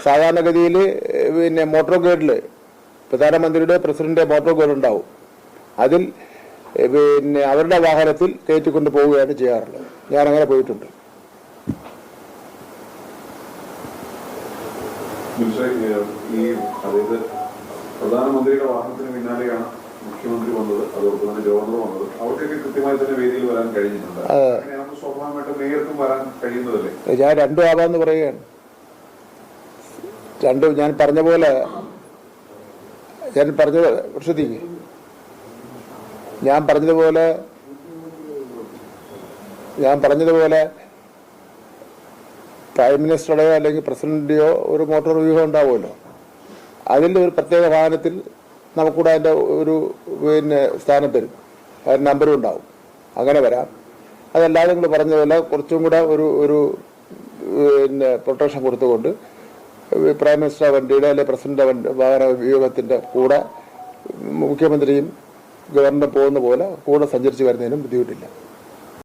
സാധാരണഗതിയിൽ പിന്നെ മോട്ടോർ ഗൈഡിൽ പ്രധാനമന്ത്രിയുടെ പ്രസിഡന്റ് മോട്ടോർ ഗൈഡ് ഉണ്ടാവും. അതിൽ പിന്നെ അവരുടെ വാഹനത്തിൽ കയറ്റിക്കൊണ്ട് പോവുകയാണ് ചെയ്യാറുള്ളത്. ഞാൻ അങ്ങനെ പോയിട്ടുണ്ട്. പ്രധാനമന്ത്രിയുടെ വാഹനത്തിന് പിന്നാലെയാണ് മുഖ്യമന്ത്രി വന്നത്, അതോടൊപ്പം തന്നെ ഗവർണർ വന്നത്. അവർക്കൊക്കെ കൃത്യമായി തന്നെ വേദിയിൽ വരാൻ കഴിഞ്ഞിട്ടുണ്ട്. സ്വാഭാവികമായിട്ടും മേയർക്കും വരാൻ കഴിയുന്നതല്ലേ? ഞാൻ രണ്ടും ആവാന്ന് പറയുകയാണ്. രണ്ടും ഞാൻ പറഞ്ഞതുപോലെ പ്രൈം മിനിസ്റ്ററുടെയോ അല്ലെങ്കിൽ പ്രസിഡന്റിന്റെയോ ഒരു മോട്ടോർ വ്യൂഹം ഉണ്ടാവുമല്ലോ. അതിൻ്റെ ഒരു പ്രത്യേക വാഹനത്തിൽ നമുക്കൂടെ അതിൻ്റെ ഒരു പിന്നെ സ്ഥാനം തരും, അതിന് നമ്പറും ഉണ്ടാവും. അങ്ങനെ വരാം. അതല്ലാതെ നിങ്ങൾ പറഞ്ഞതുപോലെ കുറച്ചും കൂടെ ഒരു പിന്നെ പ്രൊട്ടക്ഷൻ കൊടുത്തുകൊണ്ട് പ്രൈം മിനിസ്റ്റർ വണ്ടിയുടെ അല്ലെങ്കിൽ പ്രസിഡന്റ് വാഹന വ്യൂഹത്തിൻ്റെ കൂടെ മുഖ്യമന്ത്രിയും ഗവർണറും പോകുന്ന പോലെ കൂടെ സഞ്ചരിച്ച് വരുന്നതിനും ബുദ്ധിമുട്ടില്ല.